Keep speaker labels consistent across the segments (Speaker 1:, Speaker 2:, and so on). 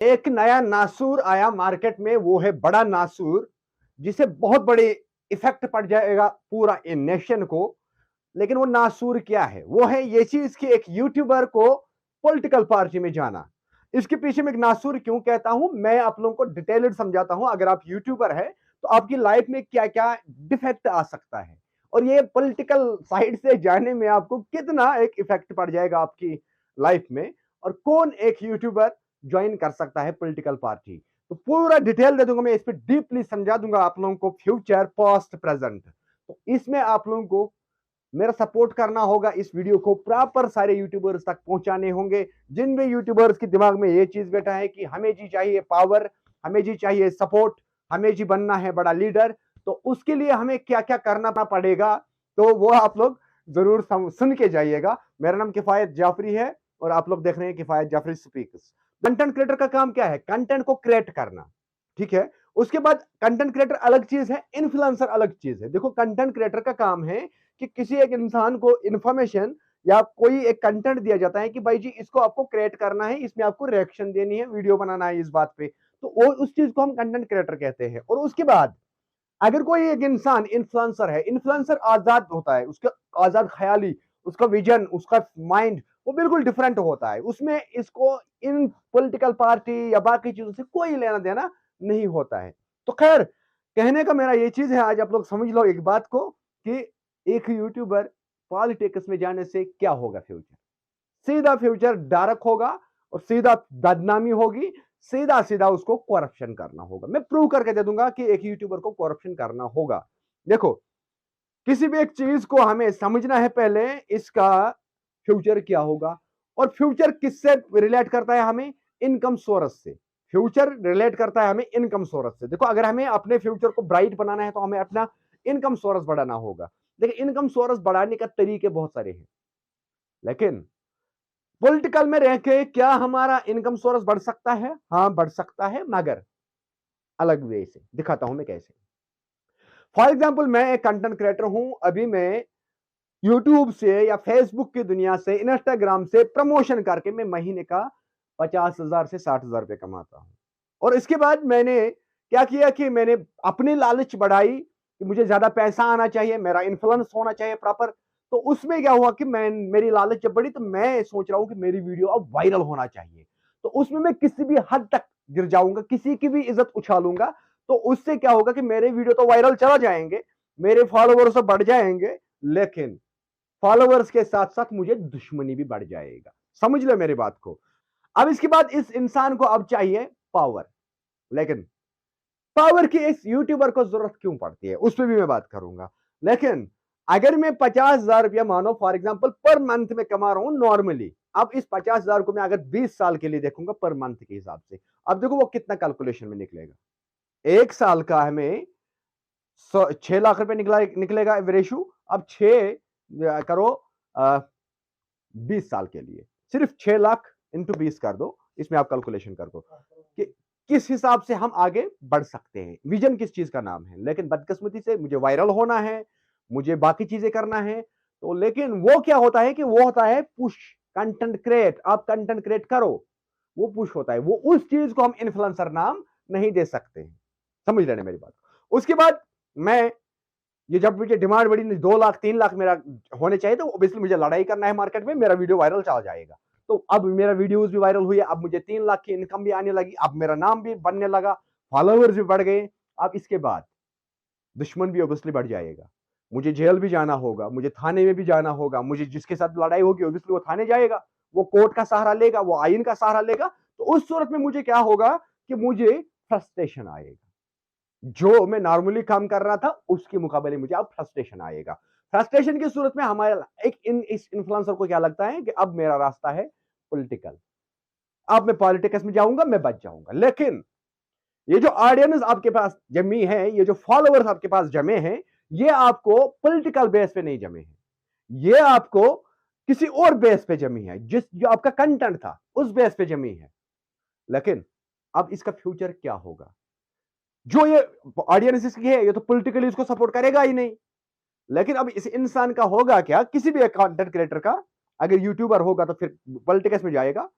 Speaker 1: एक नया नासूर आया मार्केट में, वो है बड़ा नासूर, जिसे बहुत बड़ी इफेक्ट पड़ जाएगा पूरा इन नेशन को। लेकिन वो नासूर क्या है? वो है ये चीज कि एक यूट्यूबर को पॉलिटिकल पार्टी में जाना। इसके पीछे में एक नासूर क्यों कहता हूं, मैं आप लोगों को डिटेल्ड समझाता हूं। अगर आप यूट्यूबर है तो आपकी लाइफ में क्या क्या डिफेक्ट आ सकता है, और ये पॉलिटिकल साइड से जाने में आपको कितना एक इफेक्ट पड़ जाएगा आपकी लाइफ में, और कौन एक यूट्यूबर ज्वाइन कर सकता है पॉलिटिकल पार्टी। तो पूरा डिटेल दे दूंगा मैं, इस पर डीपली समझा दूंगा आप लोगों को, फ्यूचर पास्ट प्रेजेंट। तो इसमें आप लोगों को मेरा सपोर्ट करना होगा, इस वीडियो को प्रॉपर सारे यूट्यूबर्स तक पहुंचाने होंगे। जिन भी यूट्यूबर्स के दिमाग में ये चीज बैठा है कि हमें जी चाहिए पावर, हमें जी चाहिए सपोर्ट, हमें जी बनना है बड़ा लीडर, तो उसके लिए हमें क्या क्या करना पड़ेगा, तो वो आप लोग जरूर सुन के जाइएगा। मेरा नाम किफायत जाफरी है और आप लोग देख रहे हैं किफायत जाफरी स्पीक्स। कंटेंट क्रिएटर का काम क्या है? कंटेंट को क्रिएट करना, ठीक है। उसके बाद कंटेंट क्रिएटर अलग चीज है, इन्फ्लुएंसर अलग चीज है। देखो, कंटेंट क्रिएटर का काम है कि किसी एक इंसान को इंफॉर्मेशन या कोई एक कंटेंट दिया जाता है कि भाई जी इसको आपको क्रिएट करना है, इसमें आपको रिएक्शन देनी है, वीडियो बनाना है इस बात पे, तो वो उस चीज को हम कंटेंट क्रिएटर कहते हैं। और उसके बाद अगर कोई एक इंसान इन्फ्लुएंसर है, इन्फ्लुएंसर आजाद होता है, उसका आजाद ख्याली, उसका विजन, उसका माइंड वो बिल्कुल डिफरेंट होता है। उसमें इसको इन पॉलिटिकल पार्टी या बाकी चीजों से कोई लेना देना नहीं होता है। तो खैर, कहने का मेरा ये चीज है, आज आप लोग समझ लो एक बात को कि एक यूट्यूबर पॉलिटिक्स में जाने से क्या होगा फ्यूचर। सीधा फ्यूचर डार्क होगा और सीधा बदनामी होगी, सीधा सीधा उसको करप्शन करना होगा। मैं प्रूव करके दे दूंगा कि एक यूट्यूबर को करप्शन करना होगा। देखो, किसी भी एक चीज को हमें समझना है पहले, इसका फ्यूचर क्या होगा, और फ्यूचर किससे रिलेट करता है हमें? इनकम सोर्स से। फ्यूचर रिलेट करता है हमें इनकम सोर्स से। देखो, अगर हमें अपने फ्यूचर को ब्राइट बनाना है तो हमें अपना इनकम सोर्स बढ़ाना होगा। देखिए, इनकम सोर्स बढ़ाने का तरीके बहुत सारे हैं, लेकिन पॉलिटिकल में रह के क्या हमारा इनकम सोर्स बढ़ सकता है? हाँ, बढ़ सकता है, मगर अलग वे से। दिखाता हूं मैं कैसे। फॉर एग्जाम्पल, मैं एक कंटेंट क्रिएटर हूं, अभी मैं यूट्यूब से या फेसबुक की दुनिया से, इंस्टाग्राम से प्रमोशन करके मैं महीने का 50,000 से 60,000 रुपए कमाता हूं। और इसके बाद मैंने क्या किया कि मैंने अपनी लालच बढ़ाई कि मुझे ज्यादा पैसा आना चाहिए, मेरा इन्फ्लुएंस होना चाहिए प्रॉपर। तो उसमें क्या हुआ कि मेरी लालच जब बढ़ी तो मैं सोच रहा हूं कि मेरी वीडियो अब वायरल होना चाहिए। तो उसमें मैं किसी भी हद तक गिर जाऊंगा, किसी की भी इज्जत उछालूंगा। तो उससे क्या होगा कि मेरे वीडियो तो वायरल चला जाएंगे, मेरे फॉलोवर्स तो बढ़ जाएंगे, लेकिन फॉलोवर्स के साथ साथ मुझे दुश्मनी भी बढ़ जाएगा। समझ लो मेरी बात को। अब इसके बाद इस इंसान को अब चाहिए पावर, लेकिन पावर की इस यूट्यूबर को जरूरत क्यों पड़ती है, उस पर भी मैं बात करूंगा। लेकिन अगर मैं 50,000 रुपया मानो फॉर एग्जाम्पल पर मंथ में कमा रहा हूं नॉर्मली, अब इस 50,000 को मैं अगर 20 साल के लिए देखूंगा पर मंथ के हिसाब से, अब देखो वो कितना कैलकुलेशन में निकलेगा। एक साल का हमें 6 लाख रुपए निकलेगा रेशु। अब 6 करो 20 साल के लिए, सिर्फ 6 लाख इंटू 20 कर दो, इसमें आप कैलकुलेशन कर दो कि किस हिसाब से हम आगे बढ़ सकते हैं। विजन किस चीज का नाम है, लेकिन बदकिस्मती से मुझे वायरल होना है, मुझे बाकी चीजें करना है। तो लेकिन वो क्या होता है कि वो होता है पुश, कंटेंट क्रिएट, आप कंटेंट क्रिएट करो, वो पुश होता है। वो उस चीज को हम इन्फ्लुएंसर नाम नहीं दे सकते हैं। समझ लेना मेरी बात। उसके बाद मैं, ये जब मुझे डिमांड बढ़ी 2 लाख 3 लाख मेरा होने चाहिए, तो ऑब्वियसली मुझे लड़ाई करना है मार्केट में, मेरा वीडियो वायरल चला जाएगा। तो अब मेरा वीडियोस भी वायरल हुई, अब मुझे 3 लाख की इनकम भी आने लगी, अब मेरा नाम भी बनने लगा, फॉलोअर्स भी बढ़ गए। अब इसके बाद दुश्मन भी ऑब्वियसली बढ़ जाएगा, मुझे जेल भी जाना होगा, मुझे थाने में भी जाना होगा, मुझे जिसके साथ लड़ाई होगी ऑब्वियसली वो थाने जाएगा, वो कोर्ट का सहारा लेगा, वो आईन का सहारा लेगा। तो उस सूरत में मुझे क्या होगा कि मुझे फ्रस्ट्रेशन आएगा। जो मैं नॉर्मली काम कर रहा था उसके मुकाबले मुझे अब फ्रस्ट्रेशन आएगा। फ्रस्ट्रेशन की सूरत में हमारा इस इन्फ्लुएंसर को क्या लगता है कि अब मेरा रास्ता है पॉलिटिकल, अब मैं पॉलिटिक्स में जाऊंगा, मैं बच जाऊंगा। लेकिन ये जो ऑडियंस आपके पास जमी है, ये जो फॉलोअर्स आपके पास जमे हैं, ये आपको पॉलिटिकल बेस पे नहीं जमे हैं, ये आपको किसी और बेस पे जमी है, जो आपका कंटेंट था उस बेस पे जमी है। लेकिन अब इसका फ्यूचर क्या होगा? जो ये ऑडियंस इसकी है, ये तो पॉलिटिकली इसको सपोर्ट करेगा ही नहीं। लेकिन अब इस इंसान का होगा क्या? किसी भी कंटेंट क्रिएटर का, अगर यूट्यूबर होगा तो फिर पॉलिटिक्स में जाएगा,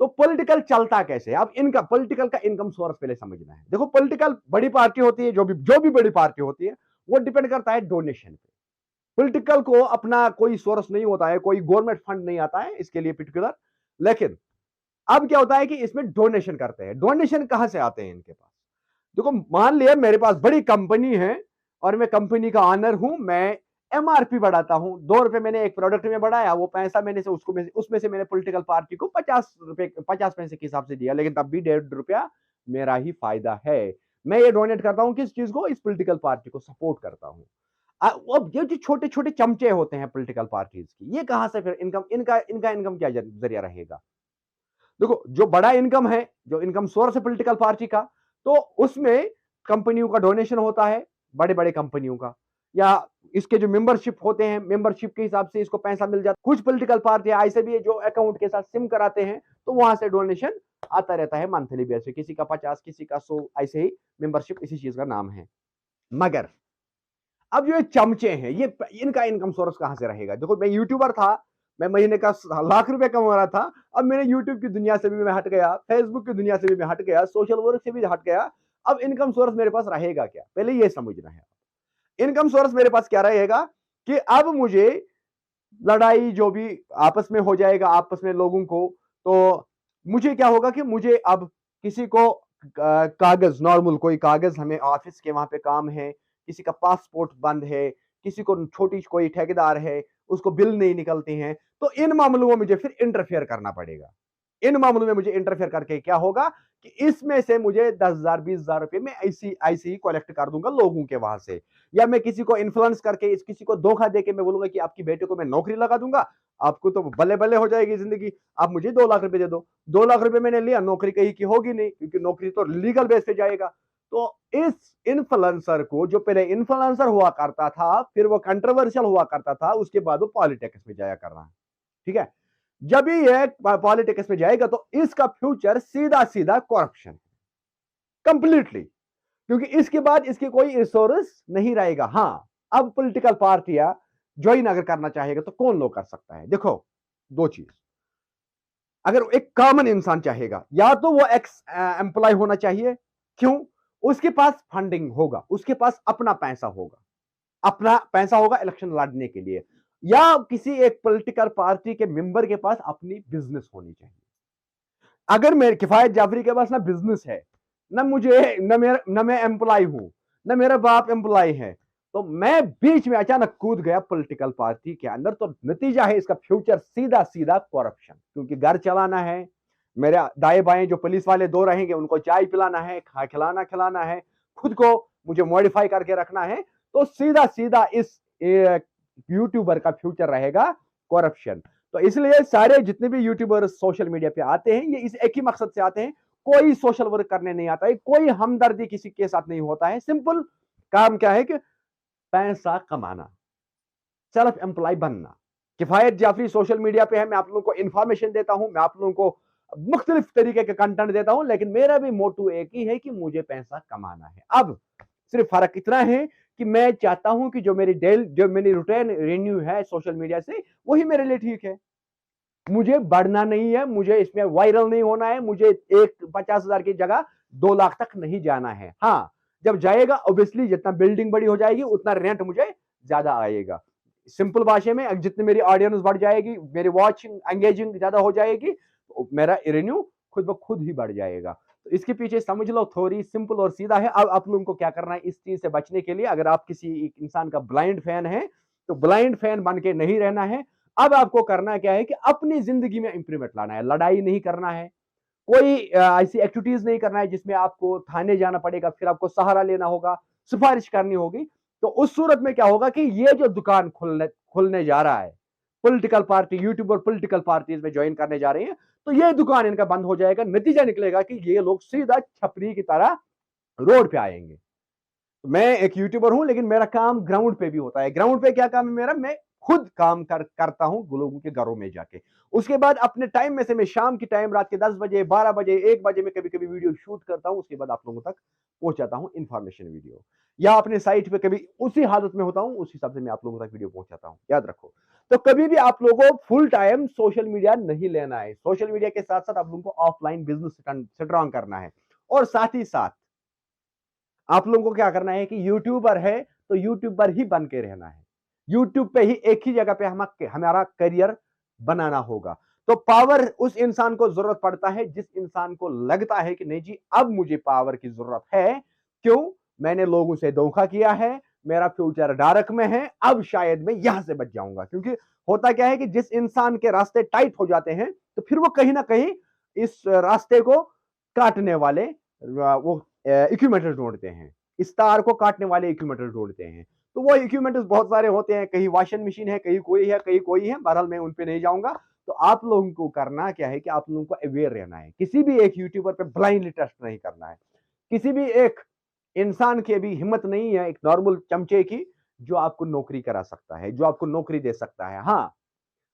Speaker 1: तो पॉलिटिकल चलता कैसे? अब इनका पॉलिटिकल का इनकम सोर्स पहले समझना है। देखो पॉलिटिकल बड़ी पार्टी होती है, जो भी बड़ी पार्टी होती है, वो डिपेंड करता है डोनेशन पे। पॉलिटिकल को अपना कोई सोर्स नहीं होता है, कोई गवर्नमेंट फंड नहीं आता है इसके लिए पर्टिकुलर। लेकिन अब क्या होता है कि इसमें डोनेशन करते हैं। डोनेशन कहां से आते हैं इनके पास? देखो मान लिया मेरे पास बड़ी कंपनी है और मैं कंपनी का ऑनर हूं, मैं एमआरपी बढ़ाता हूं, 2 रुपए मैंने एक प्रोडक्ट में बढ़ाया, वो पैसा मैंने से उसको उसमें से मैंने पॉलिटिकल पार्टी को 50 रुपए 50 पैसे के हिसाब से दिया, लेकिन तब भी 1.5 रुपया मेरा ही फायदा है। मैं ये डोनेट करता हूं किस चीज को? इस पॉलिटिकल पार्टी को सपोर्ट करता हूं। अब ये जो छोटे छोटे चमचे होते हैं पॉलिटिकल पार्टीज की, ये कहां से फिर इनकम, इनका इनका इनकम क्या जरिया रहेगा? देखो जो बड़ा इनकम है, जो इनकम सोर्स है पॉलिटिकल पार्टी का, तो उसमें कंपनियों का डोनेशन होता है, बड़े बड़े कंपनियों का, या इसके जो मेंबरशिप होते हैं, मेंबरशिप के हिसाब से इसको पैसा मिल जाता है। कुछ पॉलिटिकल पार्टी ऐसे भी है जो अकाउंट के साथ सिम कराते हैं, तो वहां से डोनेशन आता रहता है मंथली बेस पे, किसी का 50, किसी का 100, ऐसे ही मेंबरशिप इसी चीज का नाम है। मगर अब जो ये चमचे हैं, ये इनका इनकम सोर्स कहां से रहेगा? देखो मैं यूट्यूबर था, मैं महीने का लाख रुपए कमा रहा था, अब मेरे यूट्यूब की दुनिया से भी मैं हट गया, फेसबुक की दुनिया से भी मैं हट गया, सोशल वर्क से भी हट गया। अब इनकम सोर्स मेरे पास रहेगा क्या? पहले ये समझना है। इनकम सोर्स मेरे पास क्या रहेगा कि अब मुझे लड़ाई जो भी आपस में हो जाएगा, आपस में लोगों को, तो मुझे क्या होगा कि मुझे अब किसी को कागज, नॉर्मल कोई कागज, हमें ऑफिस के वहां पे काम है, किसी का पासपोर्ट बंद है, किसी को छोटी कोई ठेकेदार है, उसको बिल नहीं निकलते हैं, तो इन मामलों में मुझे फिर इंटरफेयर करना पड़ेगा। इन मामलों में मुझे इंटरफेयर करके क्या होगा कि इसमें से मुझे 10,000 20,000 रुपए में ऐसी ऐसी ही कलेक्ट कर दूंगा लोगों के वहां से, या मैं किसी को इन्फ्लुएंस करके, इस किसी को धोखा देके मैं बोलूंगा कि आपकी बेटे को मैं नौकरी लगा दूंगा, आपको तो बल्ले बल्ले हो जाएगी जिंदगी, आप मुझे 2 लाख रुपए दे दो। 2 लाख रुपए मैंने लिया, नौकरी कहीं की होगी नहीं, क्योंकि नौकरी तो लीगल बेस पे जाएगा। तो इस इन्फ्लुएंसर को, जो पहले इन्फ्लुएंसर हुआ करता था, फिर वो कंट्रोवर्शियल हुआ करता था, उसके बाद वो पॉलिटिक्स में जाया कर रहा है। ठीक है, जब भी ये पॉलिटिक्स में जाएगा तो इसका फ्यूचर सीधा सीधा करप्शन, कंप्लीटली, क्योंकि इसके बाद इसके कोई रिसोर्स नहीं रहेगा। हाँ, अब पॉलिटिकल पार्टियां ज्वाइन अगर करना चाहेगा तो कौन लोग कर सकता है? देखो दो चीज, अगर एक कॉमन इंसान चाहेगा, या तो वो एक्स एम्प्लॉय होना चाहिए, क्यों? उसके पास फंडिंग होगा, उसके पास अपना पैसा होगा, अपना पैसा होगा इलेक्शन लड़ने के लिए, या किसी एक पॉलिटिकल पार्टी के मेंबर के पास अपनी बिजनेस होनी चाहिए। अगर मेरे किफायत जाफरी के पास ना बिजनेस है, ना मुझे, न मैं एम्प्लॉय हूं, ना मेरा बाप एम्प्लॉय है, तो मैं बीच में अचानक कूद गया पॉलिटिकल पार्टी के अंदर, तो नतीजा है इसका फ्यूचर सीधा सीधा करप्शन, क्योंकि घर चलाना है, मेरे दाएं बाएं जो पुलिस वाले दो रहेंगे उनको चाय पिलाना है, खिलाना खिलाना है, खुद को मुझे मॉडिफाई करके रखना है, तो सीधा सीधा इस यूट्यूबर का फ्यूचर रहेगा करप्शन। तो इसलिए सारे जितने भी यूट्यूबर सोशल मीडिया पे आते हैं, ये इस एक ही मकसद से आते हैं, कोई सोशल वर्क करने नहीं आता है, कोई हमदर्दी किसी के साथ नहीं होता है, सिंपल काम क्या है कि पैसा कमाना, सेल्फ एम्प्लॉय बनना। किफायत जाफरी सोशल मीडिया पे है, मैं आप लोगों को इंफॉर्मेशन देता हूं, मैं आप लोगों को मुख्तलिफ तरीके के कंटेंट देता हूं, लेकिन मेरा भी मोटू एक ही है कि मुझे पैसा कमाना है। अब सिर्फ फर्क इतना है कि मैं चाहता हूं कि जो मेरी रुटीन रेन्यू है सोशल मीडिया से, वही मेरे लिए ठीक है। मुझे बढ़ना नहीं है, मुझे इसमें वायरल नहीं होना है, मुझे एक 50,000 की जगह 2 लाख तक नहीं जाना है। हाँ, जब जाएगा ऑब्वियसली जितना बिल्डिंग बड़ी हो जाएगी उतना रेंट मुझे ज्यादा आएगा। सिंपल भाषा में जितनी मेरी ऑडियंस बढ़ जाएगी, मेरी वॉचिंग एंगेजिंग ज्यादा हो जाएगी, तो मेरा रेवेन्यू खुद ब खुद ही बढ़ जाएगा। तो इसके पीछे समझ लो, थोड़ी सिंपल और सीधा है। अब आप लोगों को क्या करना है इस चीज से बचने के लिए? अगर आप किसी एक इंसान का ब्लाइंड फैन है, तो ब्लाइंड फैन बन के नहीं रहना है। अब आपको करना क्या है कि अपनी जिंदगी में इंप्रूवमेंट लाना है, लड़ाई नहीं करना है, कोई ऐसी एक्टिविटीज नहीं करना है जिसमें आपको थाने जाना पड़ेगा, फिर आपको सहारा लेना होगा, सिफारिश करनी होगी। तो उस सूरत में क्या होगा कि ये जो दुकान खुलने जा रहा है, political party YouTuber political parties में ज्वाइन करने जा रही है, तो ये दुकान इनका बंद हो जाएगा। नतीजा निकलेगा कि ये लोग सीधा छपरी की तरह रोड पे आएंगे। मैं एक यूट्यूबर हूं, लेकिन मेरा काम ग्राउंड पे भी होता है। ग्राउंड पे क्या काम है मेरा? मैं खुद काम करता हूं लोगों के घरों में जाके। उसके बाद अपने टाइम में से मैं शाम की टाइम, रात के 10 बजे 12 बजे 1 बजे में कभी कभी वीडियो शूट करता हूं, उसके बाद आप लोगों तक पहुंचाता हूं इंफॉर्मेशन वीडियो, या अपने साइट पे कभी उसी हालत में होता हूं, उस हिसाब से मैं आप लोगों तक वीडियो पहुंचाता हूं। याद रखो, तो कभी भी आप लोगों को फुल टाइम सोशल मीडिया नहीं लेना है। सोशल मीडिया के साथ साथ आप लोगों को ऑफलाइन बिजनेस स्ट्रांग करना है। और साथ ही साथ आप लोगों को क्या करना है कि यूट्यूबर है तो यूट्यूबर ही बन के रहना है। यूट्यूब पे ही एक ही जगह पे हमारा करियर बनाना होगा। तो पावर उस इंसान को जरूरत पड़ता है जिस इंसान को लगता है कि नहीं जी अब मुझे पावर की जरूरत है। क्यों? मैंने लोगों से धोखा किया है, मेरा फ्यूचर डार्क में है, अब शायद मैं यहां से बच जाऊंगा। क्योंकि होता क्या है कि जिस इंसान के रास्ते टाइट हो जाते हैं तो फिर वो कहीं ना कहीं इस रास्ते को काटने वाले वो इक्विपमेंट ढूंढते हैं। इस तार को काटने वाले इक्विपमेंट ढूंढते हैं। तो वो इक्विपमेंट बहुत सारे होते हैं, कहीं वॉशिंग मशीन है, कहीं कोई है, कहीं कोई है। बहरहाल मैं उन पे नहीं जाऊंगा। तो आप लोगों को करना क्या है कि आप लोगों को अवेयर रहना है। किसी भी एक यूट्यूबर पे ब्लाइंडली ट्रस्ट नहीं करना है। किसी भी एक इंसान की भी हिम्मत नहीं है, एक नॉर्मल चमचे की, जो आपको नौकरी करा सकता है, जो आपको नौकरी दे सकता है। हाँ,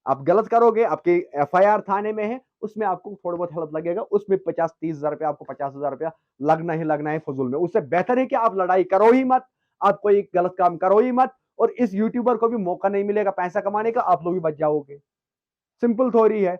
Speaker 1: आप गलत करोगे, आपकी एफआईआर थाने में है, उसमें आपको थोड़ा बहुत हेल्प लगेगा, उसमें 50-30 हजार रुपया, आपको 50 हजार रुपया लगना ही लगना है फजूल में। उससे बेहतर है कि आप लड़ाई करो ही मत, आप कोई गलत काम करो ही मत, और इस यूट्यूबर को भी मौका नहीं मिलेगा पैसा कमाने का, आप लोग भी बच जाओगे। सिंपल थ्योरी है।